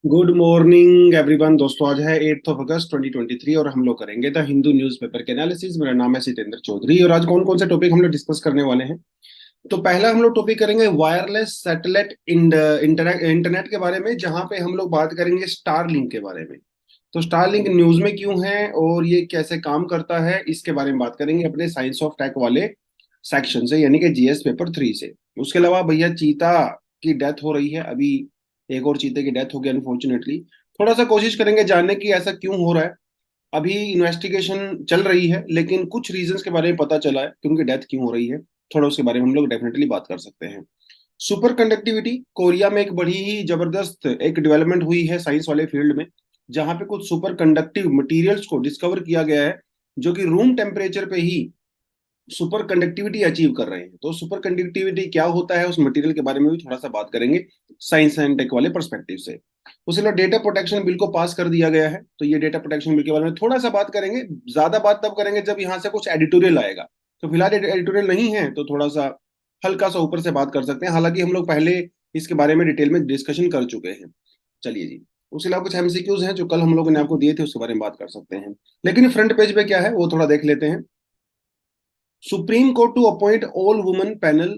Good morning everyone. दोस्तों आज है 8 अगस्त 2023 और हम लोग करेंगे द हिंदू न्यूज़पेपर के एनालिसिस। मेरा नाम है सितेंद्र चौधरी और आज कौन कौन से टॉपिक हम लोग डिस्कस करने वाले हैं। तो पहला हम लोग टॉपिक करेंगे वायरलेस सैटेलाइट इंटरनेट के बारे में, जहां पे हम लोग बात करेंगे स्टारलिंक के बारे में। तो स्टारलिंक न्यूज में क्यों है और ये कैसे काम करता है, इसके बारे में बात करेंगे अपने साइंस ऑफ टेक वाले सेक्शन से, यानी कि जीएस पेपर 3 से। उसके अलावा भैया चीता की डेथ हो रही है अभी। एक और चीते की डेथ हो गई अनफॉर्चुनेटली। थोड़ा सा कोशिश करेंगे जानने की ऐसा क्यों हो रहा है। अभी इन्वेस्टिगेशन चल रही है लेकिन कुछ रीजंस के बारे में पता चला है कि उनकी डेथ क्यों हो रही है। थोड़ा उसके बारे में हम लोग डेफिनेटली बात कर सकते हैं। सुपर कंडक्टिविटी कोरिया में एक बड़ी ही जबरदस्त एक डेवलपमेंट हुई है साइंस वाले फील्ड में, जहां पे कुछ सुपर कंडक्टिव मटेरियल्स को डिस्कवर किया गया है जो कि रूम टेम्परेचर पे ही सुपर कंडक्टिविटी अचीव कर रहे हैं। तो सुपर कंडक्टिविटी क्या होता है, उस मटेरियल के बारे में भी थोड़ा सा बात करेंगे साइंस एंड टेक वाले पर्सपेक्टिव से। उसके अलावा डेटा प्रोटेक्शन बिल को पास कर दिया गया है, तो ये डेटा प्रोटेक्शन बिल के बारे में थोड़ा सा बात करेंगे। ज्यादा बात तब करेंगे जब यहाँ से कुछ एडिटोरियल आएगा। तो फिलहाल एडिटोरियल नहीं है तो थोड़ा सा हल्का सा ऊपर से बात कर सकते हैं, हालांकि हम लोग पहले इसके बारे में डिटेल में डिस्कशन कर चुके हैं। चलिए जी। उसके अलावा कुछ एमसीक्यूज हैं जो कल हम लोगों ने आपको दिए थे, उसके बारे में बात कर सकते हैं। लेकिन फ्रंट पेज पे क्या है वो थोड़ा देख लेते हैं। Supreme Court to appoint all women panel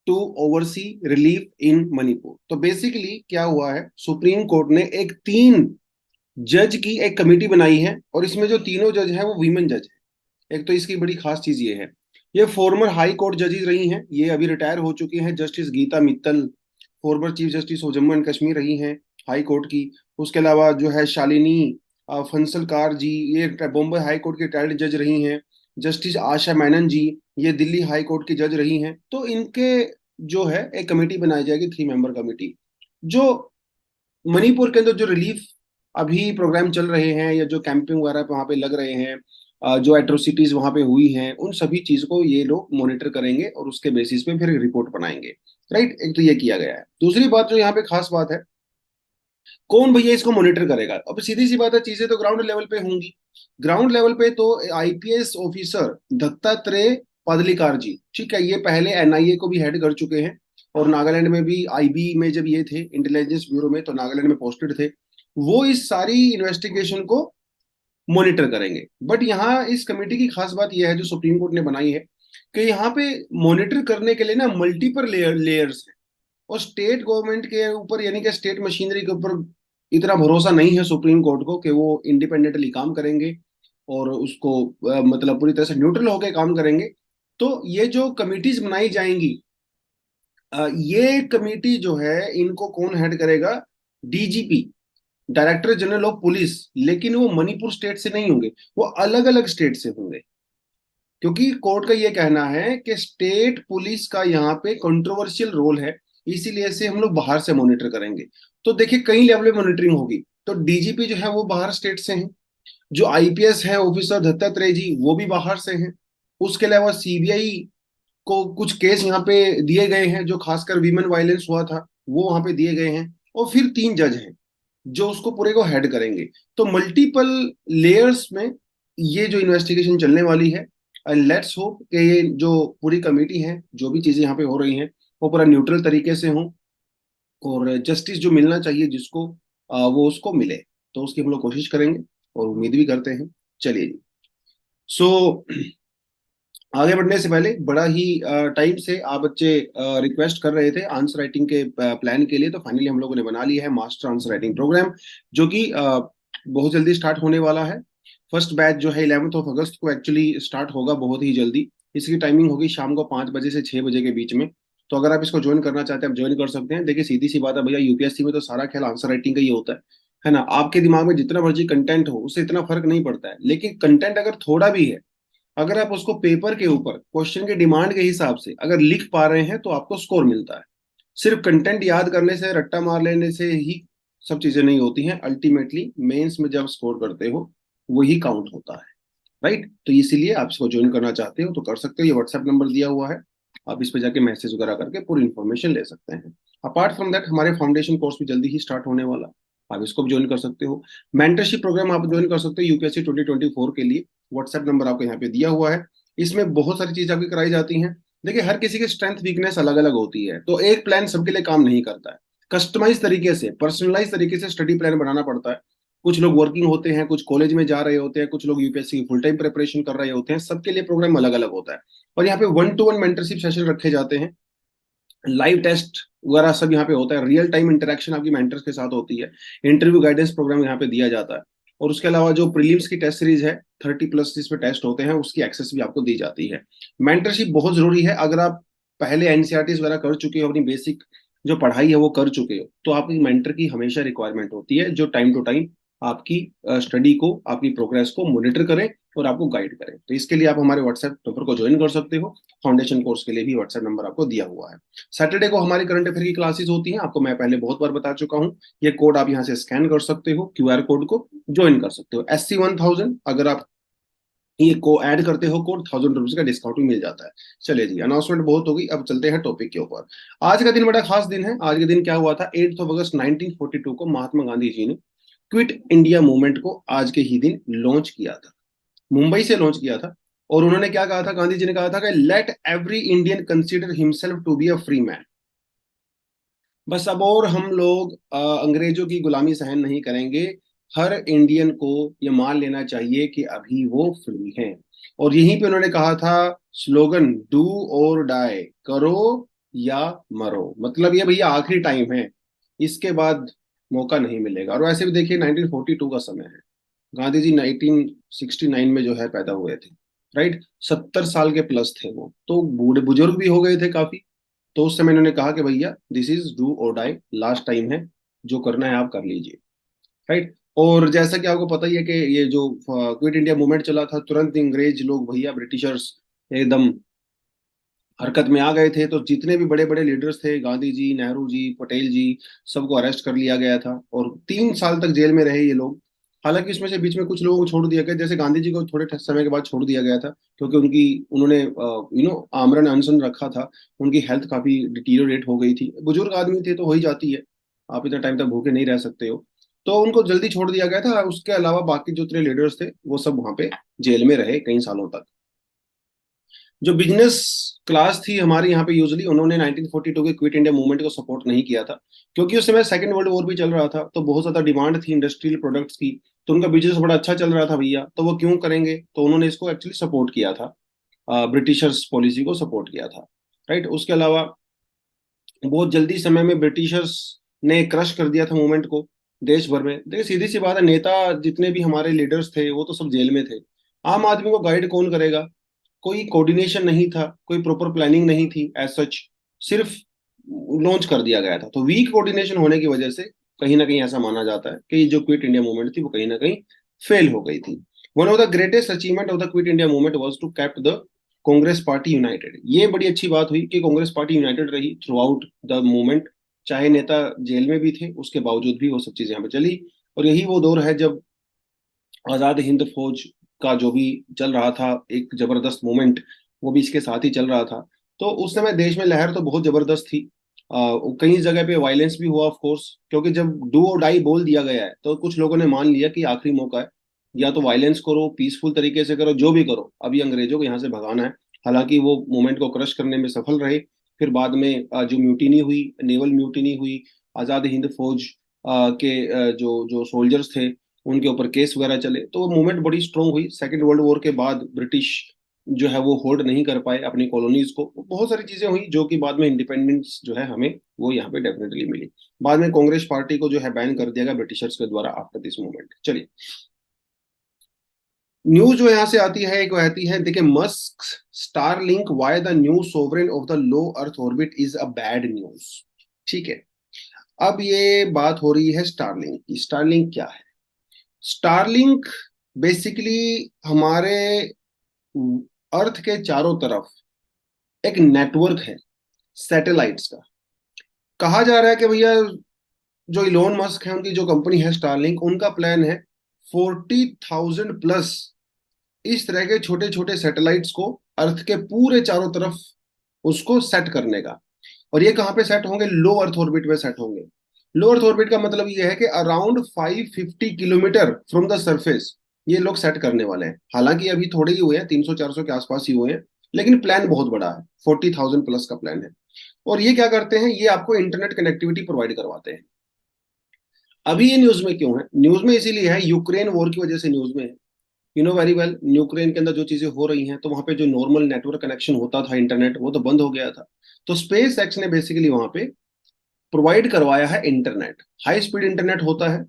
to oversee relief in Manipur. तो बेसिकली क्या हुआ है, सुप्रीम कोर्ट ने एक 3 जज की एक कमेटी बनाई है और इसमें जो तीनों जज हैं वो वीमेन जज हैं। एक तो इसकी बड़ी खास चीज ये है, ये फॉर्मर हाई कोर्ट जजेस रही हैं, ये अभी रिटायर हो चुकी हैं। Justice Geeta Mittal former chief justice of Jammu and Kashmir रही हैं हाई कोर्ट की। उसके अलावा जो है शालिनी फंसलकार जी, ये बॉम्बे हाई कोर्ट की रिटायर्ड जज रही हैं। जस्टिस आशा मेनन जी, ये दिल्ली हाई कोर्ट की जज रही हैं। तो इनके जो है एक कमेटी बनाई जाएगी, 3 मेंबर कमेटी, जो मणिपुर के अंदर जो रिलीफ अभी प्रोग्राम चल रहे हैं या जो कैंपिंग वगैरह वहां पे लग रहे हैं, जो एट्रोसिटीज वहां पे हुई हैं, उन सभी चीज को ये लोग मॉनिटर करेंगे और उसके बेसिस पे फिर रिपोर्ट बनाएंगे। राइट, एक तो ये किया गया है। दूसरी बात जो यहाँ पे खास बात है, कौन भैया इसको मॉनिटर करेगा। अब सीधी सी बात है, चीजें तो ग्राउंड लेवल पे होंगी। ग्राउंड लेवल पे तो आईपीएस ऑफिसर दत्तात्रेय पदलिकार जी, ठीक है, ये पहले एनआईए को भी हेड कर चुके हैं और नागालैंड में भी आईबी में जब ये थे इंटेलिजेंस ब्यूरो में, तो नागालैंड में पोस्टेड थे। वो इस सारी इन्वेस्टिगेशन को मॉनिटर करेंगे। बट यहाँ इस कमेटी की खास बात यह है जो सुप्रीम कोर्ट ने बनाई है, कि यहाँ पे मॉनिटर करने के लिए ना मल्टीपल लेयर्स हैं। और स्टेट गवर्नमेंट के ऊपर यानी कि स्टेट मशीनरी के ऊपर इतना भरोसा नहीं है सुप्रीम कोर्ट को कि वो इंडिपेंडेंटली काम करेंगे और उसको मतलब पूरी तरह से न्यूट्रल होकर काम करेंगे। तो ये जो कमिटीज बनाई जाएंगी, ये कमेटी जो है इनको कौन हेड करेगा, DGP, director general of police. लेकिन वो मणिपुर स्टेट से नहीं होंगे, वो अलग अलग स्टेट से होंगे, क्योंकि कोर्ट का ये कहना है कि स्टेट पुलिस का यहाँ पे कंट्रोवर्शियल रोल है, इसीलिए से हम लोग बाहर से मॉनिटर करेंगे। तो देखिए कई लेवल पे मॉनिटरिंग होगी। तो डीजीपी जो है वो बाहर स्टेट से हैं, जो आईपीएस है ऑफिसर दत्तात्रेय जी वो भी बाहर से हैं। उसके अलावा सीबीआई को कुछ केस यहाँ पे दिए गए हैं जो खासकर वीमेन वायलेंस हुआ था, वो वहां पे दिए गए हैं। और फिर 3 जज हैं जो उसको पूरे को हेड करेंगे। तो मल्टीपल लेयर्स में ये जो इन्वेस्टिगेशन चलने वाली है, एंड लेट्स होप कि ये जो पूरी कमेटी है, जो भी चीजें यहाँ पे हो रही हैं, वो पूरा न्यूट्रल तरीके से हो और जस्टिस जो मिलना चाहिए जिसको, वो उसको मिले। तो उसकी हम लोग कोशिश करेंगे और उम्मीद भी करते हैं। चलिए जी। सो आगे बढ़ने से पहले, बड़ा ही टाइम से आप बच्चे रिक्वेस्ट कर रहे थे आंसर राइटिंग के प्लान के लिए, तो फाइनली हम लोगों ने बना लिया है मास्टर आंसर राइटिंग प्रोग्राम, जो कि बहुत जल्दी स्टार्ट होने वाला है। फर्स्ट बैच जो है 11 अगस्त को एक्चुअली स्टार्ट होगा, बहुत ही जल्दी। इसकी टाइमिंग होगी शाम को 5 बजे से 6 बजे के बीच में। तो अगर आप इसको ज्वाइन करना चाहते हैं आप ज्वाइन कर सकते हैं। देखिए सीधी सी बात है भैया, यूपीएससी में तो सारा खेल आंसर राइटिंग का ही होता है ना। आपके दिमाग में जितना मर्जी कंटेंट हो उससे इतना फर्क नहीं पड़ता है, लेकिन कंटेंट अगर थोड़ा भी है, अगर आप उसको पेपर के ऊपर क्वेश्चन के डिमांड के हिसाब से अगर लिख पा रहे हैं तो आपको स्कोर मिलता है। सिर्फ कंटेंट याद करने से, रट्टा मार लेने से ही सब चीजें नहीं होती हैं। अल्टीमेटली मेंस में जब स्कोर करते हो वही काउंट होता है। राइट, तो इसीलिए आप इसको ज्वाइन करना चाहते हो तो कर सकते हो। ये व्हाट्सएप नंबर दिया हुआ है, आप इस पे जाके मैसेज वगैरह करके पूरी इन्फॉर्मेशन ले सकते हैं। अपार्ट फ्रॉम दैट हमारे फाउंडेशन कोर्स भी जल्दी ही स्टार्ट होने वाला, आप इसको भी ज्वाइन कर सकते हो। मेंटरशिप प्रोग्राम आप ज्वाइन कर सकते हो यूपीएससी 2024 के लिए। व्हाट्सएप नंबर आपको यहाँ पे दिया हुआ है। इसमें बहुत सारी चीजें आपकी कराई जाती हैं। देखिए हर किसी की स्ट्रेंथ वीकनेस अलग अलग होती है, तो एक प्लान सबके लिए काम नहीं करता है। कस्टमाइज तरीके से, पर्सनलाइज तरीके से स्टडी प्लान बनाना पड़ता है। कुछ लोग वर्किंग होते हैं, कुछ कॉलेज में जा रहे होते हैं, कुछ लोग यूपीएससी की फुल टाइम प्रिपरेशन कर रहे होते हैं, सबके लिए प्रोग्राम अलग अलग होता है। और यहाँ पे 1-to-1 मेंटरशिप सेशन रखे जाते हैं, लाइव टेस्ट वगैरह सब यहाँ पे होता है, रियल टाइम इंटरेक्शन आपकी मेंटर्स के साथ होती है, इंटरव्यू गाइडेंस प्रोग्राम यहाँ पे दिया जाता है। और उसके अलावा जो प्रीलिम्स की टेस्ट सीरीज है 30+ जिसपे टेस्ट होते हैं, उसकी एक्सेस भी आपको दी जाती है। मेंटरशिप बहुत जरूरी है। अगर आप पहले एनसीईआरटी वगैरह कर चुके हो, अपनी बेसिक जो पढ़ाई है वो कर चुके हो, तो आपकी मेंटर की हमेशा रिक्वायरमेंट होती है, जो टाइम टू टाइम आपकी स्टडी को, आपकी प्रोग्रेस को मॉनिटर करें और आपको गाइड करें। तो इसके लिए आप हमारे व्हाट्सएप नंबर को ज्वाइन कर सकते हो। फाउंडेशन कोर्स के लिए भी व्हाट्सएप नंबर आपको दिया हुआ है। सैटरडे को हमारी करंट अफेयर की क्लासेस होती हैं, आपको मैं पहले बहुत बार बता चुका हूँ। ये कोड आप यहाँ से स्कैन कर सकते हो, क्यूआर कोड को ज्वाइन कर सकते हो। SC1000 अगर आप ये को ऐड करते हो कोड, 1000 रुपीज का डिस्काउंट भी मिल जाता है। चलिए जी, अनाउंसमेंट बहुत हो गई, अब चलते हैं टॉपिक के ऊपर। आज का दिन बड़ा खास दिन है। आज के दिन क्या हुआ था, 8 अगस्त 1942 को महात्मा गांधी जी ने क्विट इंडिया मूवमेंट को आज के ही दिन लॉन्च किया था। मुंबई से लॉन्च किया था। और उन्होंने क्या कहा था, गांधी जी ने कहा था कि let every Indian consider himself to be a free man. बस अब और हम लोग अंग्रेजों की गुलामी सहन नहीं करेंगे। हर इंडियन को ये मान लेना चाहिए कि अभी वो फ्री हैं। और यहीं पे उन्होंने कहा था स्लोगन, डू और डाई, करो या मरो। मतलब ये भैया आखिरी टाइम है, इसके बाद मौका नहीं मिलेगा। और वैसे भी देखिए 1942 का समय है, गांधी जी 1969 में जो है पैदा हुए थे, राइट। 70 साल के प्लस थे वो, तो बूढ़े बुजुर्ग भी हो गए थे काफी। तो उस समय इन्होंने कहा कि भैया दिस इज डू और डाई, लास्ट टाइम है, जो करना है आप कर लीजिए, राइट। और जैसा कि आपको पता ही है कि ये जो क्विट इंडिया मूवमेंट चला था, तुरंत अंग्रेज लोग, भैया ब्रिटिशर्स एकदम हरकत में आ गए थे। तो जितने भी बड़े बड़े लीडर्स थे, गांधी जी, नेहरू जी, पटेल जी, सबको अरेस्ट कर लिया गया था और 3 साल तक जेल में रहे ये लोग। हालांकि इसमें से बीच में कुछ लोगों को छोड़ दिया गया, जैसे गांधी जी को थोड़े समय के बाद छोड़ दिया गया था, क्योंकि उनकी उन्होंने आमरण अनशन रखा था। उनकी हेल्थ काफी डिटीरियोरेट हो गई थी, बुजुर्ग आदमी थे तो हो ही जाती है, आप इतना टाइम तक भूखे नहीं रह सकते हो। तो उनको जल्दी छोड़ दिया गया था। उसके अलावा बाकी जो 3 लीडर्स थे वो सब वहां पे जेल में रहे कई सालों तक। जो बिजनेस क्लास थी हमारे यहाँ पे यूजली, उन्होंने 1942 के क्विट इंडिया मूवमेंट को सपोर्ट नहीं किया था, क्योंकि उस समय सेकंड वर्ल्ड वॉर भी चल रहा था, तो बहुत ज्यादा डिमांड थी इंडस्ट्रियल प्रोडक्ट्स की। तो उनका बिजनेस बड़ा अच्छा चल रहा था भैया, तो वो क्यों करेंगे, तो उन्होंने इसको एक्चुअली सपोर्ट किया था, ब्रिटिशर्स पॉलिसी को सपोर्ट किया था, राइट। उसके अलावा बहुत जल्दी समय में ब्रिटिशर्स ने क्रश कर दिया था मूवमेंट को देश भर में। देखिए सीधी सी बात है, नेता जितने भी हमारे लीडर्स थे वो तो सब जेल में थे। आम आदमी को गाइड कौन करेगा, कोई कोऑर्डिनेशन नहीं था, कोई प्रॉपर प्लानिंग नहीं थी एज सच, सिर्फ लॉन्च कर दिया गया था। तो वीक कोऑर्डिनेशन होने की वजह से कहीं ना कहीं ऐसा माना जाता है कि जो क्विट इंडिया मूवमेंट थी वो कहीं ना कहीं फेल हो गई थी। One of the greatest achievement of the Quit India movement was to keep the Congress party united. ये बड़ी अच्छी बात हुई कि कांग्रेस पार्टी यूनाइटेड रही थ्रू आउट द मूवमेंट। चाहे नेता जेल में भी थे, उसके बावजूद भी वो सब चीजें यहाँ पे चली। और यही वो दौर है जब आजाद हिंद फौज का जो भी चल रहा था, एक जबरदस्त मूवमेंट, वो भी इसके साथ ही चल रहा था। तो उस समय देश में लहर तो बहुत जबरदस्त थी। कई जगह पे वायलेंस भी हुआ ऑफ कोर्स, क्योंकि जब डू और डाई बोल दिया गया है तो कुछ लोगों ने मान लिया कि आखिरी मौका है, या तो वायलेंस करो, पीसफुल तरीके से करो, जो भी करो, अभी अंग्रेजों को यहाँ से भगाना है। हालांकि वो मूवमेंट को क्रश करने में सफल रहे। फिर बाद में जो म्यूटिनी हुई, नेवल म्यूटिनी हुई, आजाद हिंद फौज के जो जो सोल्जर्स थे उनके ऊपर केस वगैरह चले, तो वो मूवमेंट बड़ी स्ट्रांग हुई। सेकेंड वर्ल्ड वॉर के बाद ब्रिटिश जो है वो होल्ड नहीं कर पाए अपनी कॉलोनीज को, बहुत सारी चीजें हुई जो कि बाद में इंडिपेंडेंस जो है हमें वो यहाँ पे डेफिनेटली मिली। बाद में कांग्रेस पार्टी को जो है बैन कर दिया गया ब्रिटिशर्स के द्वारा आफ्टर दिस मूवमेंट। चलिए, न्यूज जो यहाँ से आती है एक आती है, देखिए, Musk Starlink why the new sovereign of the low earth orbit is a bad news. ठीक है, अब ये बात हो रही है स्टारलिंक की। स्टारलिंक क्या है? स्टारलिंक बेसिकली हमारे अर्थ के चारों तरफ एक नेटवर्क है सैटेलाइट्स का। कहा जा रहा है कि भैया जो इलोन मस्क है, उनकी जो कंपनी है स्टारलिंक, उनका प्लान है 40,000+ इस तरह के छोटे छोटे सैटेलाइट्स को अर्थ के पूरे चारों तरफ उसको सेट करने का। और ये कहाँ पे सेट होंगे? लो अर्थ ऑर्बिट में सेट होंगे। लो अर्थ ऑर्बिट का मतलब ये है कि around 550 kilometre from the surface ये लोग सेट करने वाले हैं। हालांकि अभी थोड़े ही हुए हैं, 300-400 के आसपास ही हुए हैं, लेकिन प्लान बहुत बड़ा है, 40,000+ का प्लान है। और ये क्या करते हैं, ये आपको इंटरनेट कनेक्टिविटी प्रोवाइड करवाते हैं। अभी ये न्यूज में क्यों है, न्यूज में इसीलिए है, यूक्रेन वॉर की वजह से न्यूज में है। You know very well, Ukraine के अंदर जो चीजें हो रही हैं, तो वहां पे जो नॉर्मल नेटवर्क कनेक्शन होता था इंटरनेट, वो तो बंद हो गया था। तो स्पेस एक्स ने बेसिकली वहां पे प्रोवाइड करवाया है इंटरनेट, हाई स्पीड इंटरनेट होता है,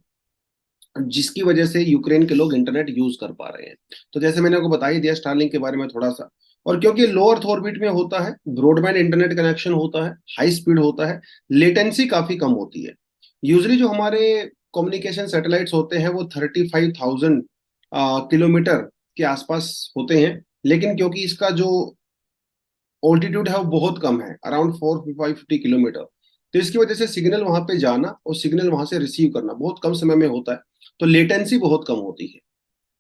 जिसकी वजह से यूक्रेन के लोग इंटरनेट यूज कर पा रहे हैं। तो जैसे मैंने आपको बता ही दिया स्टारलिंक के बारे में थोड़ा सा। और क्योंकि लो अर्थ ऑर्बिट में होता है, ब्रॉडबैंड इंटरनेट कनेक्शन होता है, हाई स्पीड होता है, लेटेंसी काफी कम होती है। यूजली जो हमारे कम्युनिकेशन सैटेलाइट्स होते हैं वो 35,000 किलोमीटर के आसपास होते हैं, लेकिन क्योंकि इसका जो ऑल्टीट्यूड है वो बहुत कम है, अराउंड 450 किलोमीटर, तो इसकी वजह से सिग्नल वहां पे जाना और सिग्नल वहां से रिसीव करना बहुत कम समय में होता है। तो लेटेंसी बहुत कम होती है।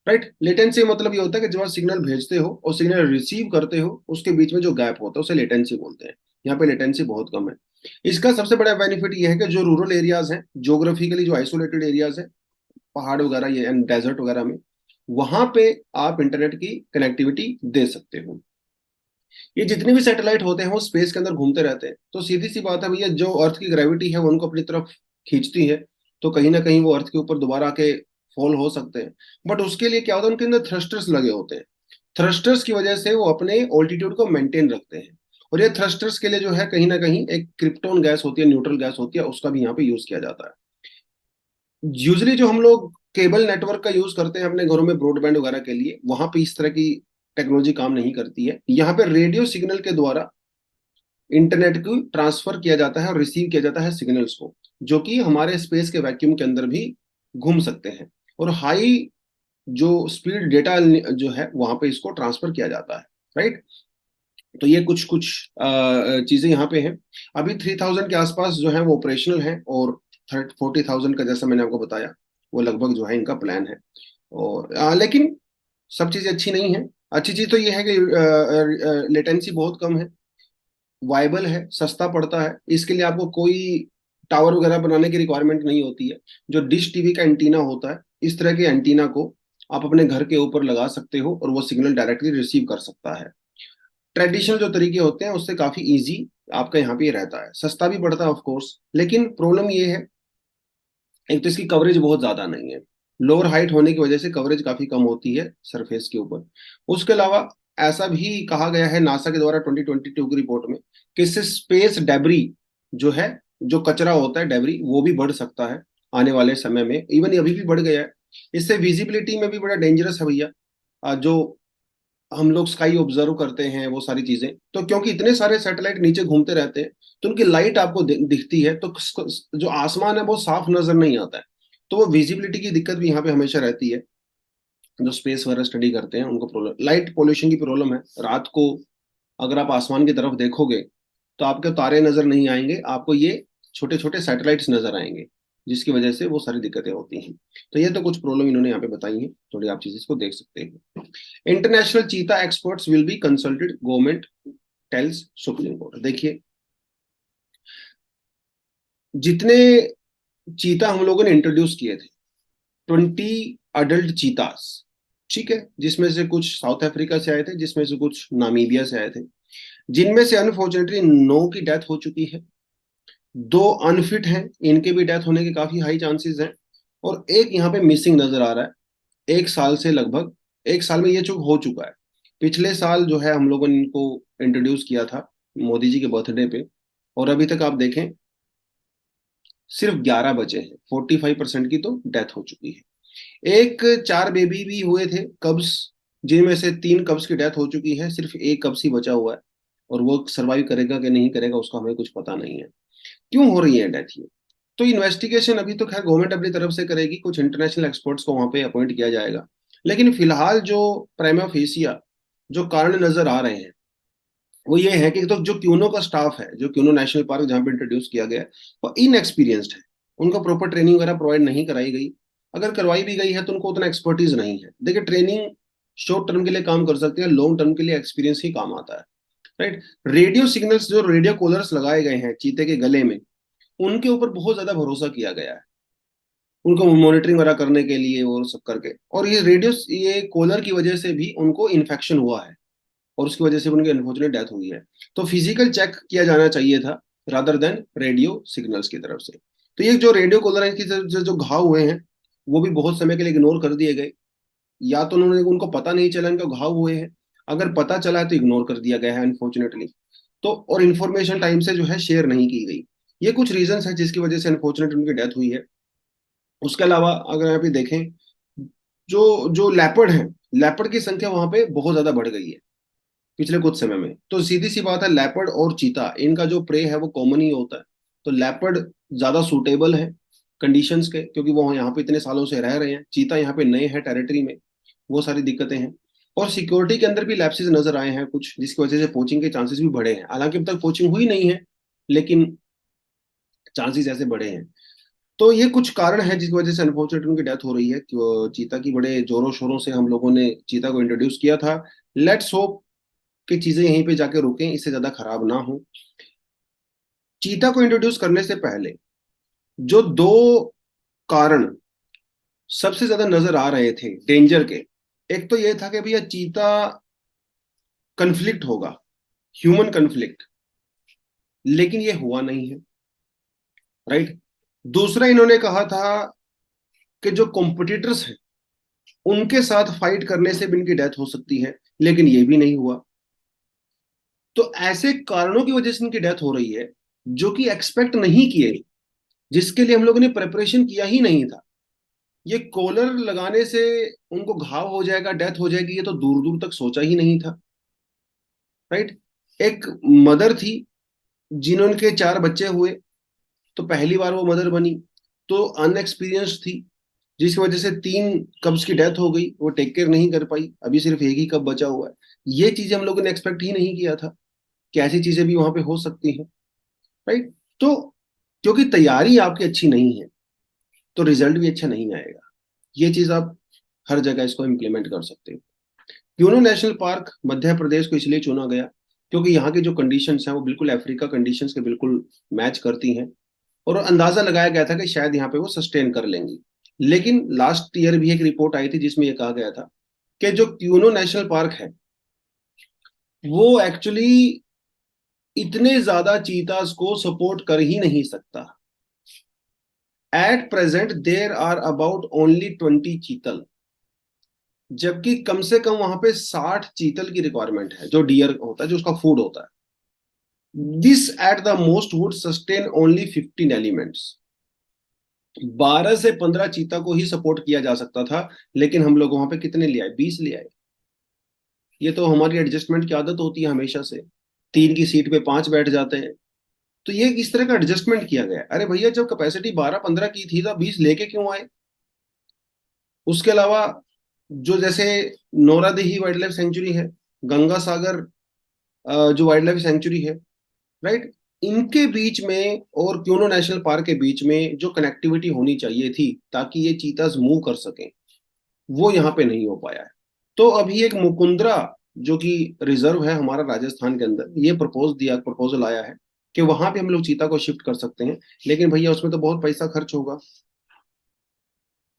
राइट, लेटेंसी मतलब ये होता है कि जब आप सिग्नल भेजते हो और सिग्नल रिसीव करते हो, उसके बीच में जो गैप होता है उसे लेटेंसी बोलते हैं। यहाँ पे लेटेंसी बहुत कम है। इसका सबसे बड़ा बेनिफिट ये है कि जो रूरल एरियाज हैं, ज्योग्राफिकली जो आइसोलेटेड एरियाज है, पहाड़ वगैरह ये एंड डेजर्ट वगैरह में, वहां पे आप इंटरनेट की कनेक्टिविटी दे सकते हो। ये जितने भी सैटेलाइट होते हैं वो स्पेस के अंदर घूमते रहते हैं, तो सीधी सी बात है भैया, जो अर्थ की ग्रेविटी है वो उनको अपनी तरफ खींचती है, तो कहीं ना कहीं वो अर्थ के ऊपर दोबारा आके फॉल हो सकते हैं। बट उसके लिए क्या होता है, उनके अंदर थ्रस्टर्स लगे होते हैं। थ्रस्टर्स की वजह से वो अपने ऑल्टीट्यूड को मेंटेन रखते हैं। और ये थ्रस्टर्स के लिए जो है कहीं ना कहीं एक क्रिप्टोन गैस होती है, न्यूट्रल गैस होती है, उसका भी यहाँ पे यूज किया जाता है। यूजली जो हम लोग केबल नेटवर्क का यूज करते हैं अपने घरों में ब्रॉडबैंड वगैरह के लिए, वहां पे इस तरह की टेक्नोलॉजी काम नहीं करती है। यहाँ पे रेडियो सिग्नल के द्वारा इंटरनेट को ट्रांसफर किया जाता है और रिसीव किया जाता है सिग्नल्स को, जो कि हमारे स्पेस के वैक्यूम के अंदर भी घूम सकते हैं। और हाई जो स्पीड डेटा जो है वहां पे इसको ट्रांसफर किया जाता है। राइट, तो ये कुछ कुछ चीजें यहाँ पे हैं। अभी 3,000 के आसपास जो है वो ऑपरेशनल है, और 40,000 का जैसा मैंने आपको बताया वो लगभग जो है इनका प्लान है। और लेकिन सब चीजें अच्छी नहीं है। अच्छी चीज तो ये है कि लेटेंसी बहुत कम है, वाइबल है, सस्ता पड़ता है, इसके लिए आपको कोई टावर वगैरह बनाने की रिक्वायरमेंट नहीं होती है। जो डिश टीवी का एंटीना होता है, इस तरह के एंटीना को आप अपने घर के ऊपर लगा सकते हो और वो सिग्नल डायरेक्टली रिसीव कर सकता है। ट्रेडिशनल जो तरीके होते हैं उससे काफी इजी आपका यहाँ पे रहता है, सस्ता भी पड़ता है ऑफ कोर्स। लेकिन प्रॉब्लम ये है, एक तो इसकी कवरेज बहुत ज्यादा नहीं है, लोअर हाइट होने की वजह से कवरेज काफी कम होती है सरफेस के ऊपर। उसके अलावा ऐसा भी कहा गया है नासा के द्वारा 2022 की रिपोर्ट में कि इससे स्पेस डेबरी जो है, जो कचरा होता है डेबरी, वो भी बढ़ सकता है आने वाले समय में, इवन अभी भी बढ़ गया है। इससे विजिबिलिटी में भी बड़ा डेंजरस है भैया। जो हम लोग स्काई ऑब्जर्व करते हैं वो सारी चीजें, तो क्योंकि इतने सारे सैटेलाइट नीचे घूमते रहते हैं, तो उनकी लाइट आपको दिखती है, तो जो आसमान है वो साफ नजर नहीं आता है। तो वो विजिबिलिटी की दिक्कत भी यहाँ पे हमेशा रहती है। जो स्पेस वगैरह स्टडी करते हैं उनको प्रॉब्लम, लाइट पोल्यूशन की प्रॉब्लम है। रात को अगर आप आसमान की तरफ देखोगे तो आपके तारे नजर नहीं आएंगे, आपको ये छोटे छोटे सैटेलाइट्स नजर आएंगे, जिसकी वजह से वो सारी दिक्कतें होती हैं। तो ये तो कुछ प्रॉब्लम इन्होंने यहाँ पे बताई हैं, थोड़ी आप चीजें इसको देख सकते हैं। International cheetah experts will be consulted, government tells Supreme Court. देखिए, जितने चीता हम लोगों ने इंट्रोड्यूस किए थे, 20 अडल्ट चीतास, ठीक है, जिसमें से कुछ साउथ अफ्रीका से आए थे, जिसमें से कुछ नामीबिया से आए थे, जिनमें से अनफॉर्चुनेटली 9 की डेथ हो चुकी है, 2 अनफिट हैं, इनके भी डेथ होने के काफी हाई चांसेस हैं, और एक यहाँ पे मिसिंग नजर आ रहा है। 1 साल से लगभग 1 साल में ये चूक हो चुका है। पिछले साल जो है हम लोगों ने इनको इंट्रोड्यूस किया था मोदी जी के बर्थडे पे, और अभी तक आप देखें सिर्फ 11 बचे हैं, 45% की तो डेथ हो चुकी है। एक 4 बेबी भी हुए थे कब्स, जिनमें से 3 कब्स की डेथ हो चुकी है, सिर्फ एक कब्स ही बचा हुआ है, और वो सरवाइव करेगा कि नहीं करेगा उसका हमें कुछ पता नहीं है। क्यों हो रही है डेथ ये? तो इन्वेस्टिगेशन अभी तो खैर गवर्नमेंट अपनी तरफ से करेगी, कुछ इंटरनेशनल एक्सपर्ट्स को वहां पे अपॉइंट किया जाएगा। लेकिन फिलहाल जो प्राइमा फेसिया जो कारण नजर आ रहे हैं वो ये है कि तो जो क्यूनो का स्टाफ है, जो क्यूनो नेशनल पार्क जहाँ पे इंट्रोड्यूस किया गया है, वो इनएक्सपीरियंस्ड है। उनको प्रॉपर ट्रेनिंग वगैरह प्रोवाइड नहीं कराई गई। अगर करवाई भी गई है तो उनको उतना एक्सपर्टीज नहीं है। देखिए, ट्रेनिंग शॉर्ट टर्म के लिए काम कर सकते हैं, लॉन्ग टर्म के लिए एक्सपीरियंस ही काम आता है। राइट, रेडियो सिग्नल्स जो रेडियो कॉलर्स लगाए गए हैं चीते के गले में, उनके ऊपर बहुत ज्यादा भरोसा किया गया है, उनको मॉनिटरिंग वगैरह करने के लिए और सब करके। और ये रेडियो, ये कॉलर की वजह से भी उनको इन्फेक्शन हुआ है। और उसकी वजह से उनकी अनफॉर्चुनेट डेथ हुई है। तो फिजिकल चेक किया जाना चाहिए था रादर देन रेडियो सिग्नल्स की तरफ से। तो ये जो रेडियो कॉलर की जो घाव हुए हैं वो भी बहुत समय के लिए इग्नोर कर दिए गए। या तो उनको पता नहीं चला इनका घाव हुए हैं, अगर पता चला है तो इग्नोर कर दिया गया है अनफॉर्चुनेटली। तो और इन्फॉर्मेशन टाइम से जो है शेयर नहीं की गई। ये कुछ रीजंस है जिसकी वजह से अनफॉर्चुनेट उनकी डेथ हुई है। उसके अलावा अगर यहाँ पे देखें, जो जो लेपर्ड है, लेपर्ड की संख्या वहां पे बहुत ज्यादा बढ़ गई है पिछले कुछ समय में। तो सीधी सी बात है, लेपर्ड और चीता इनका जो प्रे है वो कॉमन ही होता है। तो लेपर्ड ज्यादा सूटेबल है कंडीशंस के, क्योंकि वो यहाँ पे इतने सालों से रह रहे हैं। चीता यहाँ पे नए हैं टेरिटरी में, वो सारी दिक्कतें हैं। और सिक्योरिटी के अंदर भी लैप्सेस नजर आए हैं कुछ, जिसकी वजह से पोचिंग के चांसेस भी बढ़े हैं। हालांकि अब तक पोचिंग हुई नहीं है, लेकिन चांसेस ऐसे बढ़े हैं। तो ये कुछ कारण है जिसकी वजह से अनफॉर्चुनेटली उनकी डेथ हो रही है। चीता की बड़े जोरों शोरों से हम लोगों ने चीता को इंट्रोड्यूस किया था। लेट्स होप कि चीजें यहीं पे जाके रुकें, इससे ज्यादा खराब ना हो। चीता को इंट्रोड्यूस करने से पहले जो दो कारण सबसे ज्यादा नजर आ रहे थे डेंजर के, एक तो ये था कि भैया चीता कन्फ्लिक्ट होगा, ह्यूमन कन्फ्लिक्ट, लेकिन ये हुआ नहीं है। राइट। दूसरा इन्होंने कहा था कि जो कॉम्पिटिटर्स हैं उनके साथ फाइट करने से भी इनकी डेथ हो सकती है, लेकिन ये भी नहीं हुआ। तो ऐसे कारणों की वजह से इनकी डेथ हो रही है जो कि एक्सपेक्ट नहीं किए, जिसके लिए हम लोगों ने प्रिपरेशन किया ही नहीं था। ये कॉलर लगाने से उनको घाव हो जाएगा, डेथ हो जाएगी, ये तो दूर दूर तक सोचा ही नहीं था। राइट। एक मदर थी जिन्होंने 4 बच्चे हुए, तो पहली बार वो मदर बनी, तो अनएक्सपीरियंस थी, जिसकी वजह से 3 कब्स की डेथ हो गई। वो टेक केयर नहीं कर पाई, अभी सिर्फ एक ही कब बचा हुआ है। ये चीजें हम लोगों ने एक्सपेक्ट ही नहीं किया था कि ऐसी चीजें भी वहां पे हो सकती हैं। राइट। तो क्योंकि तैयारी आपकी अच्छी नहीं है तो रिजल्ट भी अच्छा नहीं आएगा। ये चीज आप हर जगह इसको इम्प्लीमेंट कर सकते हो। Uno national park Madhya Pradesh को इसलिए चुना गया क्योंकि यहाँ की जो कंडीशंस हैं वो बिल्कुल अफ्रीका कंडीशंस के बिल्कुल मैच करती हैं। और अंदाजा लगाया गया था कि शायद यहाँ पे वो सस्टेन कर लेंगी। लेकिन लास्ट ईयर भी एक रिपोर्ट आई थी जिसमें ये कहा गया था कि जो क्यूनो नेशनल पार्क है वो एक्चुअली इतने ज्यादा चीतास को सपोर्ट कर ही नहीं सकता। At present there are about only 20 chital, जबकि कम से कम वहां पे 60 चीतल की रिक्वायरमेंट है, जो डियर होता है, जो उसका फूड होता है। This at the most would sustain only 15 elements. 12 से 15 चीता को ही सपोर्ट किया जा सकता था, लेकिन हम लोग वहां पे कितने ले आए? 20 ले आए। ये तो हमारी एडजस्टमेंट की आदत होती है हमेशा से, 3 की सीट पे 5 बैठ जाते हैं। तो ये इस तरह का एडजस्टमेंट किया गया। अरे भैया, जब कैपेसिटी 12-15 की थी तो 20 लेके क्यों आए? उसके अलावा जो जैसे नौरादेही वाइल्ड लाइफ सेंचुरी है, गंगा सागर जो वाइल्ड लाइफ सेंचुरी है, राइट, इनके बीच में और क्योनो नेशनल पार्क के बीच में जो कनेक्टिविटी होनी चाहिए थी ताकि ये चीताज मूव कर सकें, वो यहाँ पे नहीं हो पाया है। तो अभी एक मुकुंदरा जो कि रिजर्व है हमारा राजस्थान के अंदर, ये प्रपोजल आया है कि वहां पे हम लोग चीता को शिफ्ट कर सकते हैं। लेकिन भैया उसमें तो बहुत पैसा खर्च होगा।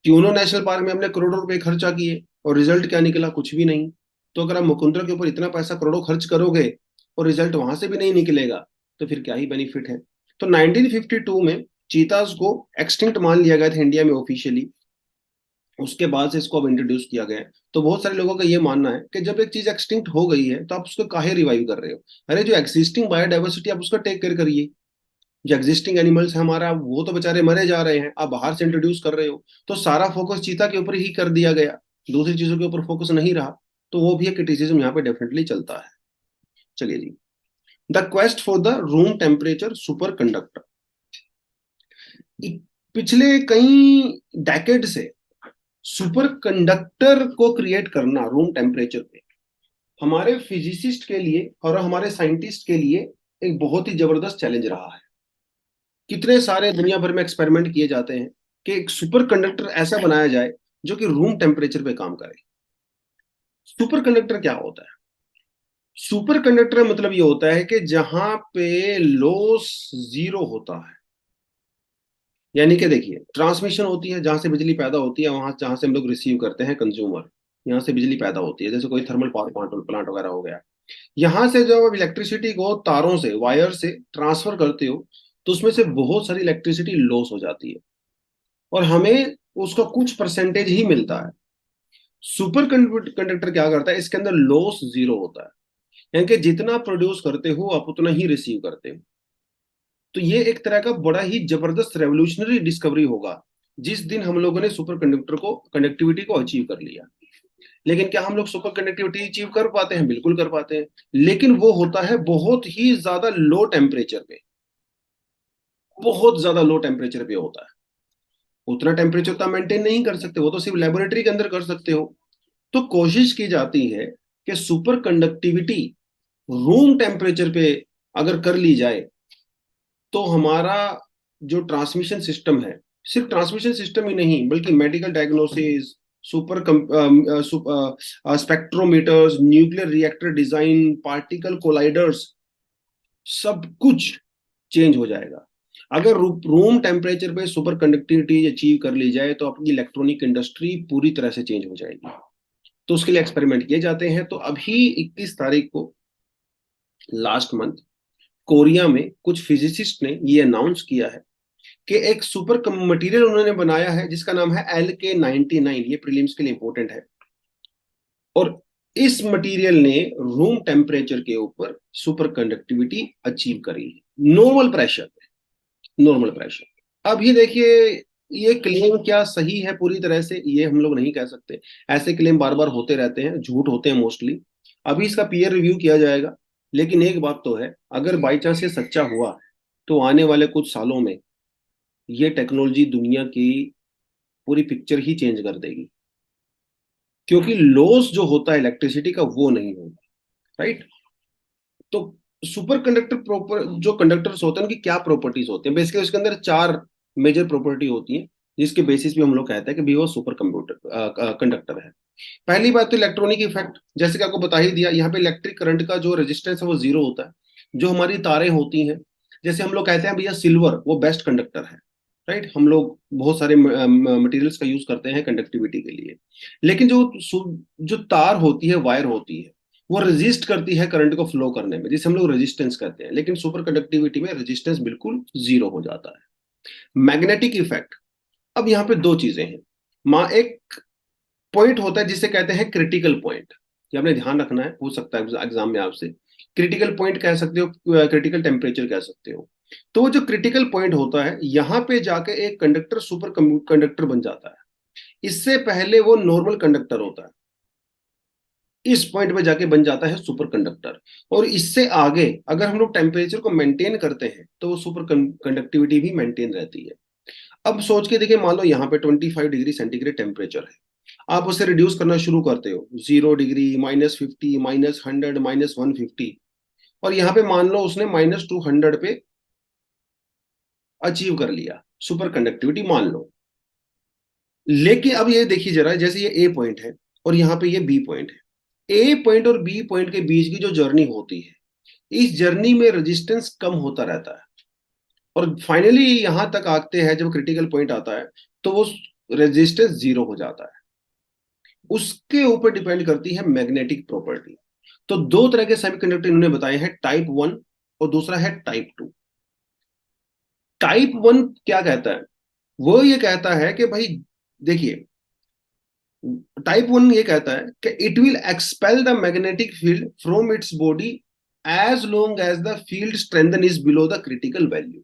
क्योनो नेशनल पार्क में हमने करोड़ों रुपए खर्चा किए और रिजल्ट क्या निकला? कुछ भी नहीं। तो अगर आप मुकुंदरा के ऊपर इतना पैसा करोड़ों खर्च करोगे और रिजल्ट वहां से भी नहीं निकलेगा, तो फिर क्या ही बेनिफिट है? तो 1952 में चीताज को एक्सटिंक्ट मान लिया गया था इंडिया में ऑफिशियली। उसके बाद से इसको अब इंट्रोड्यूस किया गया है। तो बहुत सारे लोगों का ये मानना है कि जब एक चीज एक्सटिंक्ट हो गई है तो आप उसको काहे रिवाइव कर रहे हो? अरे जो एक्सिस्टिंग बायोडाइवर्सिटी, आप उसका टेक केयर करिए। जो एग्जिस्टिंग एनिमल्स है हमारा, वो तो बेचारे मरे जा रहे हैं, आप बाहर से इंट्रोड्यूस कर रहे हो। तो सारा फोकस चीता के ऊपर ही कर दिया गया, दूसरी चीजों के ऊपर फोकस नहीं रहा। तो वो भी एक क्रिटिसिज्म यहाँ पे डेफिनेटली चलता है। चलिए जी, the quest for the room temperature superconductor. पिछले कई डेकेड से सुपर कंडक्टर को क्रिएट करना रूम टेम्परेचर पे हमारे फिजिसिस्ट के लिए और हमारे साइंटिस्ट के लिए एक बहुत ही जबरदस्त चैलेंज रहा है। कितने सारे दुनिया भर में एक्सपेरिमेंट किए जाते हैं कि एक सुपर कंडक्टर ऐसा बनाया जाए जो कि रूम टेम्परेचर पे काम करे। सुपर कंडक्टर क्या होता है? सुपर कंडक्टर मतलब ये होता है कि जहां पे लॉस जीरो होता है। यानी कि देखिए, ट्रांसमिशन होती है जहां से बिजली पैदा होती है, वहां जहां से हम लोग रिसीव करते हैं कंज्यूमर, यहाँ से बिजली पैदा होती है, जैसे कोई थर्मल पावर प्लांट वगैरह हो गया। यहां से जब आप इलेक्ट्रिसिटी को तारों से, वायर से ट्रांसफर करते हो, तो उसमें से बहुत सारी इलेक्ट्रिसिटी लॉस हो जाती है और हमें उसका कुछ परसेंटेज ही मिलता है। सुपर कंडक्टर क्या करता है, इसके अंदर लॉस जीरो होता है, यानी कि जितना प्रोड्यूस करते हो आप उतना ही रिसीव करते हो। तो ये एक तरह का बड़ा ही जबरदस्त रेवोल्यूशनरी डिस्कवरी होगा जिस दिन हम लोगों ने सुपर कंडक्टर को, कंडक्टिविटी को अचीव कर लिया। लेकिन क्या हम लोग सुपर कंडक्टिविटी अचीव कर पाते हैं? बिल्कुल कर पाते हैं, लेकिन वो होता है बहुत ही ज्यादा लो टेम्परेचर पे, बहुत ज्यादा लो टेम्परेचर पे होता है। उतना टेम्परेचर तो मेंटेन नहीं कर सकते, वो तो सिर्फ लेबोरेटरी के अंदर कर सकते हो। तो कोशिश की जाती है कि सुपर कंडक्टिविटी रूम टेम्परेचर पे अगर कर ली जाए तो हमारा जो ट्रांसमिशन सिस्टम है, सिर्फ ट्रांसमिशन सिस्टम ही नहीं बल्कि medical diagnosis, super spectrometers, nuclear reactor design, particle colliders, सब कुछ चेंज हो जाएगा। अगर रूम टेम्परेचर पे सुपर कंडक्टिविटी अचीव कर ली जाए तो अपनी इलेक्ट्रॉनिक इंडस्ट्री पूरी तरह से चेंज हो जाएगी। तो उसके लिए एक्सपेरिमेंट किए जाते हैं। तो अभी 21 तारीख को, लास्ट मंथ, कोरिया में कुछ फिजिसिस्ट ने ये अनाउंस किया है कि एक सुपर मटेरियल उन्होंने बनाया है जिसका नाम है LK99। ये प्रीलिम्स के लिए इंपॉर्टेंट है। और इस मटेरियल ने रूम टेम्परेचर के ऊपर सुपर कंडक्टिविटी अचीव करी है, नॉर्मल प्रेशर पे, नॉर्मल प्रेशर। अब ये देखिए, ये क्लेम क्या सही है पूरी तरह से ये हम लोग नहीं कह सकते। ऐसे क्लेम बार बार होते रहते हैं, झूठ होते हैं मोस्टली। अभी इसका पीयर रिव्यू किया जाएगा। लेकिन एक बात तो है, अगर बाई चांस ये सच्चा हुआ तो आने वाले कुछ सालों में ये टेक्नोलॉजी दुनिया की पूरी पिक्चर ही चेंज कर देगी, क्योंकि लॉस जो होता है इलेक्ट्रिसिटी का वो नहीं होगा, राइट। तो सुपर कंडक्टर प्रॉपर जो कंडक्टर्स होते हैं उनकी क्या प्रॉपर्टीज होती हैं? बेसिकली उसके अंदर चार मेजर प्रॉपर्टी होती हैं जिसके बेसिस पे हम लोग कहते हैं कि भी वो सुपर कंप्यूटर कंडक्टर है। पहली बात तो इलेक्ट्रॉनिक इफेक्ट, जैसे कि आपको बता ही दिया, यहाँ पे इलेक्ट्रिक करंट का जो रेजिस्टेंस है वो जीरो होता है। जो हमारी तारें होती हैं, जैसे हम लोग कहते हैं भैया सिल्वर वो बेस्ट कंडक्टर है, राइट। हम लोग बहुत सारे मटेरियल्स का यूज करते हैं कंडक्टिविटी के लिए। लेकिन जो तार होती है, वायर होती है, वो रेजिस्ट करती है करंट को फ्लो करने में, जिसे हम लोग रेजिस्टेंस कहते हैं। लेकिन सुपर कंडक्टिविटी में रेजिस्टेंस बिल्कुल जीरो हो जाता है। मैग्नेटिक इफेक्ट, अब यहाँ पे दो चीजें हैं। माँ एक पॉइंट होता है जिसे कहते हैं क्रिटिकल पॉइंट, ये आपने ध्यान रखना है, पूछ सकता है एग्जाम में आपसे। क्रिटिकल पॉइंट कह सकते हो, क्रिटिकल टेम्परेचर कह सकते हो। तो वो जो क्रिटिकल पॉइंट होता है, यहाँ पे जाके एक कंडक्टर सुपर कंडक्टर बन जाता है। इससे पहले वो नॉर्मल कंडक्टर होता है, इस पॉइंट पे जाके बन जाता है सुपर कंडक्टर। और इससे आगे अगर हम लोग टेम्परेचर को मेंटेन करते हैं तो वो सुपर कंडक्टिविटी भी मेंटेन रहती है। अब सोच के देखिए, मान लो यहाँ पे 25 डिग्री सेंटीग्रेड टेम्परेचर है, आप उसे रिड्यूस करना शुरू करते हो, 0 डिग्री, -50, -100, -150, और यहाँ पे मान लो उसने -200 पे अचीव कर लिया सुपर कंडक्टिविटी, मान लो। लेकिन अब ये देखिए जरा, जैसे ये ए पॉइंट है और यहाँ पे ये बी पॉइंट है, ए पॉइंट और बी पॉइंट के बीच की जो जर्नी होती है, इस जर्नी में रेजिस्टेंस कम होता रहता है। और फाइनली यहां तक आते हैं जब क्रिटिकल पॉइंट आता है तो वो रेजिस्टेंस जीरो हो जाता है। उसके ऊपर डिपेंड करती है मैग्नेटिक प्रॉपर्टी। तो दो तरह के सेमीकंडक्टर इन्होंने बताए हैं, टाइप 1 और दूसरा है टाइप 2। टाइप 1 क्या कहता है? वो ये कहता है कि भाई देखिए, टाइप 1 ये कहता है कि it will expel the magnetic field from its body as long as the field strengthen is below the critical value.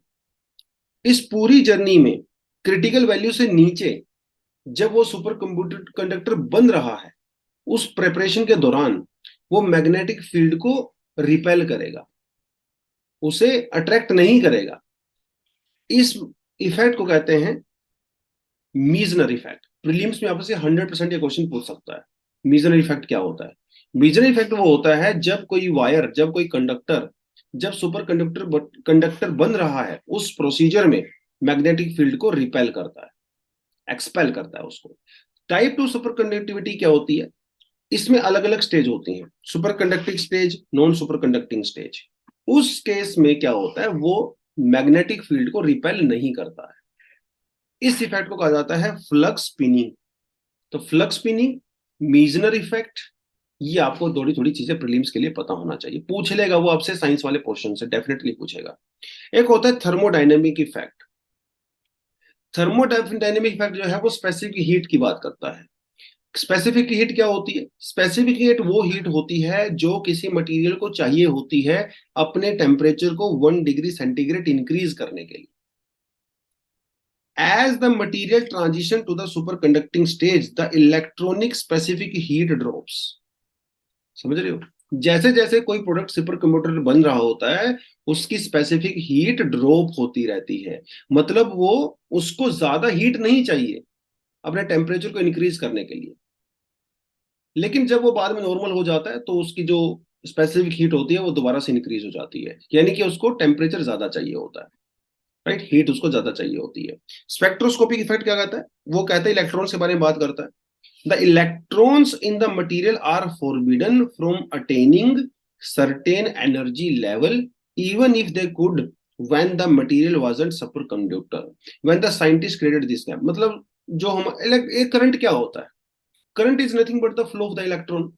इस पूरी जर्नी में क्रिटिकल वैल्यू से नीचे जब वो सुपर कंप्यूटर कंडक्टर बन रहा है, उस प्रेपरेशन के दौरान वो मैग्नेटिक फील्ड को रिपेल करेगा, उसे अट्रैक्ट नहीं करेगा। इस इफेक्ट को कहते हैं मीजनर इफेक्ट। प्रीलिम्स में आपसे 100% ये क्वेश्चन पूछ सकता है, मीजनर इफेक्ट क्या होता है? मीजनर इफेक्ट वो होता है जब कोई वायर, जब कोई कंडक्टर, जब सुपर कंडक्टर कंडक्टर बन रहा है, उस प्रोसीजर में मैग्नेटिक फील्ड को रिपेल करता है, एक्सपेल करता है उसको। टाइप 2 सुपर कंडक्टिविटी क्या होती है? इसमें अलग अलग स्टेज होती हैं, super conducting stage, non super conducting stage. उस केस में क्या होता है, वो मैग्नेटिक फील्ड को रिपेल नहीं करता है। इस इफेक्ट को कहा जाता है फ्लक्स स्पिनिंग। तो फ्लक्स स्पिनिंग, मीजनर इफेक्ट ये आपको थोड़ी थोड़ी चीजें प्रीलिम्स के लिए पता होना चाहिए। पूछ लेगा वो आपसे साइंस वाले पोर्शन से, डेफिनेटली पूछेगा। एक होता है थर्मोडायनेमिक इफेक्ट। थर्मोडायनेमिक इफेक्ट जो है वो स्पेसिफिक हीट की बात करता है। स्पेसिफिक हीट क्या होती है? स्पेसिफिक हीट वो हीट होती है जो किसी मटेरियल को चाहिए होती है अपने टेम्परेचर को 1 डिग्री सेंटीग्रेड इंक्रीज करने के लिए। As the material transition to the superconducting stage, the electronic specific heat drops. समझ रहे हो? जैसे जैसे कोई प्रोडक्ट सुपर कंप्यूटर बन रहा होता है, उसकी स्पेसिफिक हीट ड्रॉप होती रहती है। मतलब वो, उसको ज्यादा हीट नहीं चाहिए अपने टेम्परेचर को इंक्रीज करने के लिए, लेकिन जब वो बाद में नॉर्मल हो जाता है तो उसकी जो स्पेसिफिक हीट होती है वो दोबारा से इंक्रीज हो जाती है, यानी कि उसको टेम्परेचर ज्यादा चाहिए होता है। राइट, हीट उसको ज्यादा चाहिए होती है। स्पेक्ट्रोस्कोपिक इफेक्ट क्या कहता है? वो कहता है इलेक्ट्रॉन्स के बारे में बात करता है। The electrons in the material are forbidden from attaining certain energy level even if they could when the material wasn't superconductor when the scientist created this gap. मतलब जो हम एक करंट क्या होता है? Current is nothing but the flow of the electron.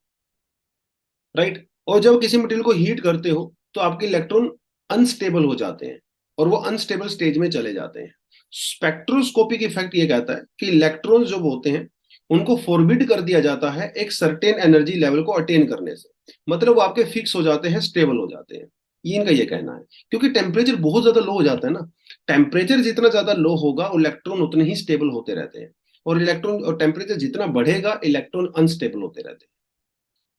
Right, और जब किसी मटेरियल को हीट करते हो तो आपके इलेक्ट्रॉन अनस्टेबल हो जाते हैं और वो अनस्टेबल स्टेज में चले जाते हैं। स्पेक्ट्रोस्कोपिक इफेक्ट ये कहता है कि इलेक्ट्रॉन्स जो होते हैं उनको फॉरबिड कर दिया जाता है एक सर्टेन एनर्जी लेवल को अटेन करने से। मतलब वो आपके फिक्स हो जाते हैं, स्टेबल हो जाते हैं। ये इनका ये कहना है, क्योंकि टेम्परेचर बहुत ज्यादा लो हो जाता है ना। टेम्परेचर जितना ज्यादा लो होगा इलेक्ट्रॉन उतने ही स्टेबल होते रहते हैं, और इलेक्ट्रॉन और टेम्परेचर जितना बढ़ेगा इलेक्ट्रॉन अनस्टेबल होते रहते हैं,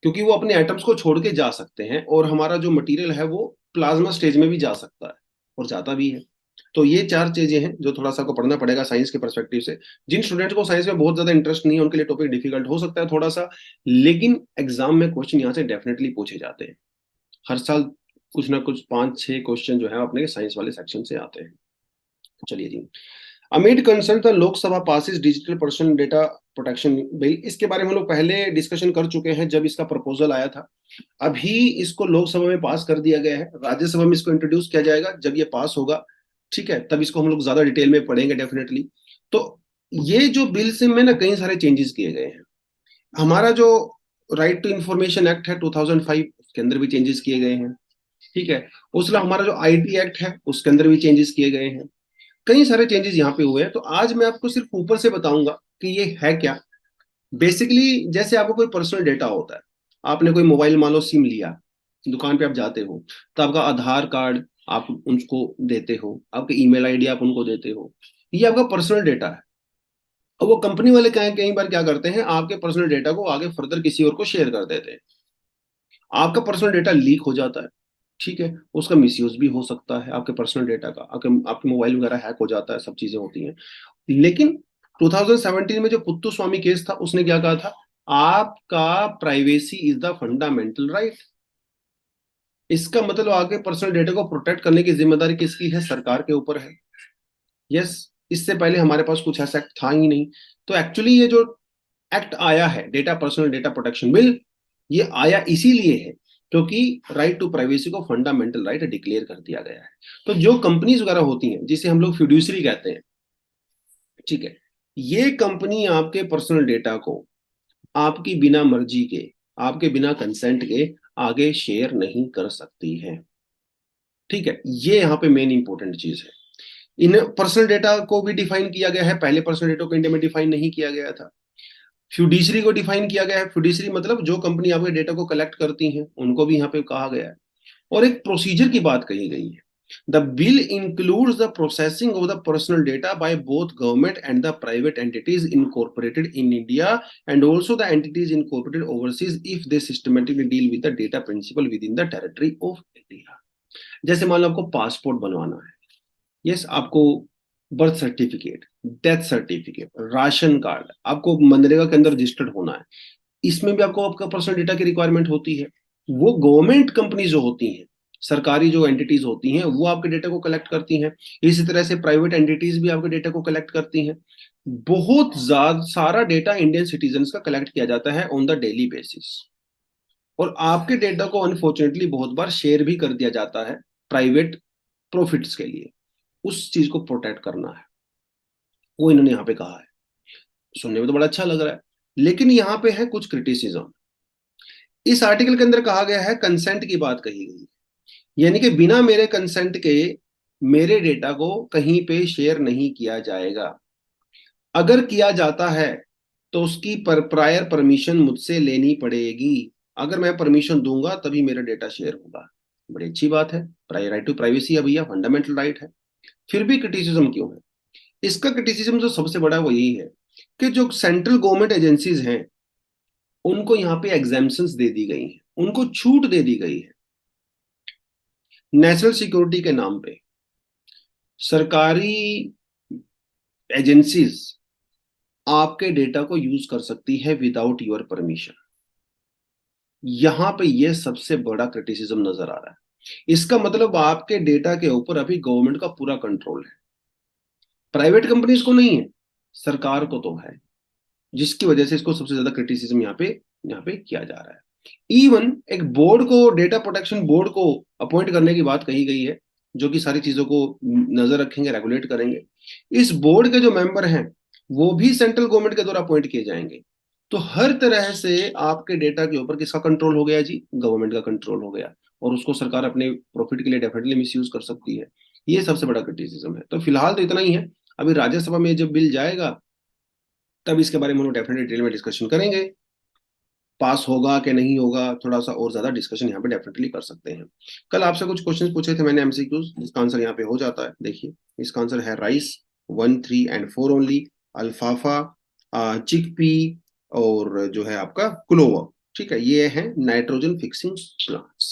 क्योंकि वो अपने एटम्स को छोड़ के जा सकते हैं और हमारा जो मटेरियल है वो प्लाज्मा स्टेज में भी जा सकता है और जाता भी है। तो ये चार चीजें हैं जो थोड़ा सा आपको पढ़ना पड़ेगा साइंस के परस्पेक्टिव से। जिन स्टूडेंट्स को साइंस में बहुत ज्यादा इंटरेस्ट नहीं है उनके लिए टॉपिक डिफिकल्ट हो सकता है थोड़ा सा, लेकिन एग्जाम में क्वेश्चन यहाँ से डेफिनेटली पूछे जाते हैं। हर साल कुछ ना कुछ 5-6 क्वेश्चन जो है अपने साइंस वाले सेक्शन से आते हैं। चलिए जी। अमिड कंसर्न था Lok Sabha passes digital personal data protection bill. इसके बारे में हम लोग पहले डिस्कशन कर चुके हैं जब इसका प्रपोजल आया था। अभी इसको लोकसभा में पास कर दिया गया है, राज्यसभा में इसको इंट्रोड्यूस किया जाएगा जब ये पास होगा। ठीक है, तब इसको हम लोग ज्यादा डिटेल में पढ़ेंगे डेफिनेटली। तो ये जो बिल से में ना कई सारे चेंजेस किए गए हैं। हमारा जो राइट टू इंफॉर्मेशन एक्ट है 2005 के अंदर भी चेंजेस किए गए हैं। ठीक है, उसके हमारा जो आईटी एक्ट है उसके अंदर भी चेंजेस किए गए हैं। कई सारे चेंजेस यहाँ पे हुए हैं। तो आज मैं आपको सिर्फ ऊपर से बताऊंगा कि ये है क्या। बेसिकली जैसे आपको कोई पर्सनल डेटा होता है, आपने कोई मोबाइल मान लो सिम लिया, दुकान पे आप जाते हो तो आपका आधार कार्ड आप उनको देते हो, आपके ईमेल आईडी आप उनको देते हो, ये आपका पर्सनल डेटा है। और वो कंपनी वाले कई बार क्या करते हैं, आपके पर्सनल डेटा को आगे फर्दर किसी और को शेयर कर देते हैं। आपका पर्सनल डेटा लीक हो जाता है। ठीक है, उसका मिसयूज भी हो सकता है आपके पर्सनल डेटा का, आपके मोबाइल वगैरह हैक हो जाता है, सब चीजें होती हैं। लेकिन 2017 में जो पुत्तु स्वामी केस था उसने क्या कहा था, आपका privacy is the fundamental right. इसका मतलब आगे पर्सनल डेटा को प्रोटेक्ट करने की जिम्मेदारी किसकी है? सरकार के ऊपर है। यस, इससे पहले हमारे पास कुछ ऐसा एक्ट था ही नहीं। तो एक्चुअली ये जो एक्ट आया है data personal data protection bill, ये आया इसीलिए है क्योंकि राइट टू प्राइवेसी को फंडामेंटल राइट डिक्लेयर कर दिया गया है। तो जो कंपनीज वगैरह होती हैं जिसे हम लोग फिड्यूसरी कहते हैं, ठीक है, ये कंपनी आपके पर्सनल डेटा को आपकी बिना मर्जी के, आपके बिना कंसेंट के आगे शेयर नहीं कर सकती है। ठीक है, ये यहाँ पे मेन इंपॉर्टेंट चीज है। इन पर्सनल डेटा को भी डिफाइन किया गया है, पहले पर्सनल डेटा को इंडिया में डिफाइन नहीं किया गया था। फ्यूडिशरी को डिफाइन किया गया है। फ्यूडिशरी मतलब जो कंपनी आपके डेटा को कलेक्ट करती हैं उनको भी यहाँ पे कहा गया है। और एक प्रोसीजर की बात कही गई है। The bill includes the processing of the personal data by both government and the private entities incorporated in India and also the entities incorporated overseas if they systematically deal with the data principal within the territory of India. जैसे मान लो आपको passport बनवाना है, yes, आपको birth certificate, death certificate, ration card, आपको मनरेगा के अंदर रजिस्टर्ड होना है, इसमें भी आपको आपका पर्सनल डेटा की रिक्वायरमेंट होती है। वो गवर्नमेंट कंपनी जो होती हैं, सरकारी जो एंटिटीज होती हैं, वो आपके डेटा को कलेक्ट करती हैं। इसी तरह से प्राइवेट एंटिटीज भी आपके डेटा को कलेक्ट करती हैं। बहुत ज्यादा सारा डेटा इंडियन सिटीजन का कलेक्ट किया जाता है ऑन द डेली बेसिस। और आपके डेटा को अनफॉर्चुनेटली बहुत बार शेयर भी कर दिया जाता है प्राइवेट प्रॉफिट्स के लिए। उस चीज को प्रोटेक्ट करना है, वो इन्होंने यहाँ पे कहा है। सुनने में तो बड़ा अच्छा लग रहा है, लेकिन यहाँ पे है कुछ क्रिटिसिज्म। इस आर्टिकल के अंदर कहा गया है कंसेंट की बात कही गई है, यानी कि बिना मेरे कंसेंट के मेरे डेटा को कहीं पे शेयर नहीं किया जाएगा। अगर किया जाता है तो उसकी प्रायर परमिशन मुझसे लेनी पड़ेगी। अगर मैं परमिशन दूंगा तभी मेरा डेटा शेयर होगा। बड़ी अच्छी बात है, राइट टू प्राइवेसी है भैया, फंडामेंटल राइट है। फिर भी क्रिटिसिज्म क्यों है? इसका क्रिटिसिज्म जो सबसे बड़ा वो यही है कि जो सेंट्रल गवर्नमेंट एजेंसीज हैं उनको यहाँ पे एग्जाम्पशंस दे दी गई हैं, उनको छूट दे दी गई है नेशनल सिक्योरिटी के नाम पे। सरकारी एजेंसीज आपके डेटा को यूज कर सकती है विदाउट योर परमिशन। यहां पे ये सबसे बड़ा क्रिटिसिज्म नजर आ रहा है। इसका मतलब आपके डेटा के ऊपर अभी गवर्नमेंट का पूरा कंट्रोल है, प्राइवेट कंपनीज को नहीं है, सरकार को तो है, जिसकी वजह से इसको सबसे ज्यादा क्रिटिसिज्म यहाँ पे किया जा रहा है। इवन एक बोर्ड को, डेटा प्रोटेक्शन बोर्ड को अपॉइंट करने की बात कही गई है, जो कि सारी चीजों को नजर रखेंगे, रेगुलेट करेंगे। इस बोर्ड के जो मेंबर हैं वो भी सेंट्रल गवर्नमेंट के द्वारा अपॉइंट किए जाएंगे। तो हर तरह से आपके डेटा के ऊपर किसका कंट्रोल हो गया जी? गवर्नमेंट का कंट्रोल हो गया, और उसको सरकार अपने प्रॉफिट के लिए डेफिनेटली मिसयूज कर सकती है। ये सबसे बड़ा क्रिटिसिज्म है। तो फिलहाल तो इतना ही है। अभी राज्यसभा में जब बिल जाएगा तब इसके बारे में हम लोग डेफिनेटली डिटेल में डिस्कशन करेंगे। पास होगा कि नहीं होगा, थोड़ा सा और ज्यादा डिस्कशन यहाँ पे डेफिनेटली कर सकते हैं। कल आपसे कुछ क्वेश्चंस पूछे थे मैंने एमसीक्यूज, जिसका आंसर यहाँ पे हो जाता है। देखिए इसका आंसर है rice 1, 3 and 4 only, alfalfa, chickpea, और जो है आपका क्लोवर। ठीक है, ये है nitrogen fixing plants.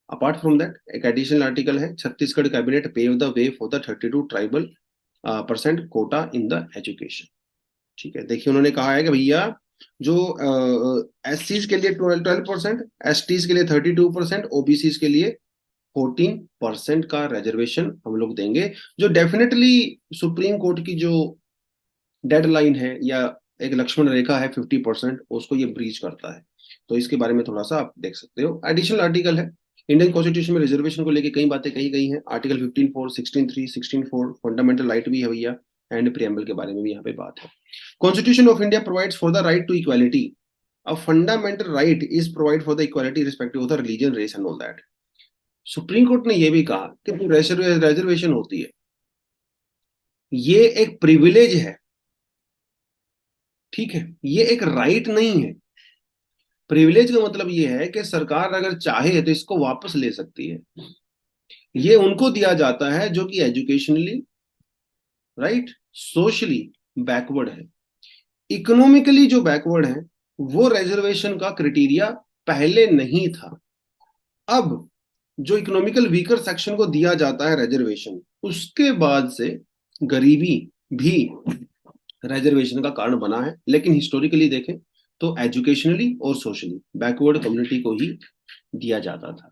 Apart from that एक एडिशनल आर्टिकल है, Chhattisgarh cabinet pave the way for the 32 tribal percent quota in the education. ठीक है, देखिए उन्होंने कहा है कि भैया जो एस सीज के लिए 12%, एस टीज के लिए 32%, ओबीसी के लिए 14% का रिजर्वेशन हम लोग देंगे, जो डेफिनेटली सुप्रीम कोर्ट की जो डेडलाइन है या एक लक्ष्मण रेखा है 50%, उसको ये ब्रीच करता है। तो इसके बारे में थोड़ा सा आप देख सकते हो। एडिशनल आर्टिकल है, इंडियन कॉन्स्टिट्यूशन में रिजर्वेशन को लेकर कई बातें कही गई हैं। आर्टिकल 15(4), 16(3), 16(4) फंडामेंटल राइट भी है भैया, एंड प्रियम्बल के बारे में भी यहाँ पे बात है। Constitution of India provides for the right to equality. A fundamental right is provide for the equality respective of the religion, race and all that. Supreme Court ने यह भी कहा कि जो रिजर्वेशन होती है ये एक प्रिविलेज है, ठीक है, ये एक राइट नहीं है। प्रिविलेज का मतलब ये है कि सरकार अगर चाहे तो इसको वापस ले सकती है। ये उनको दिया जाता है जो कि एजुकेशनली राइट, सोशली बैकवर्ड है। इकोनॉमिकली जो बैकवर्ड है वो रिजर्वेशन का क्राइटेरिया पहले नहीं था। अब जो इकोनॉमिकल वीकर सेक्शन को दिया जाता है रिजर्वेशन, उसके बाद से गरीबी भी रिजर्वेशन का कारण बना है। लेकिन हिस्टोरिकली देखें तो एजुकेशनली और सोशली बैकवर्ड कम्युनिटी को ही दिया जाता था,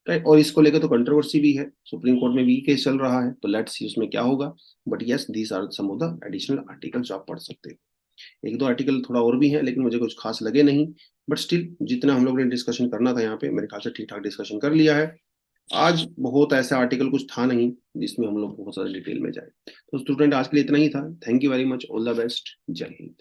राइट। और इसको लेकर तो कंट्रोवर्सी भी है, सुप्रीम कोर्ट में भी केस चल रहा है, तो लेट्स सी उसमें क्या होगा। But yes, these are some of the additional articles आप पढ़ सकते हो। एक दो आर्टिकल थोड़ा और भी है लेकिन मुझे कुछ खास लगे नहीं, बट स्टिल जितना हम लोग ने डिस्कशन करना था यहाँ पे मेरे ख्याल से ठीक ठाक डिस्कशन कर लिया है। आज बहुत ऐसा आर्टिकल कुछ था नहीं जिसमें हम लोग बहुत ज्यादा डिटेल में जाए। तो स्टूडेंट आज के लिए इतना ही था। Thank you very much, all the best, जय हिंद।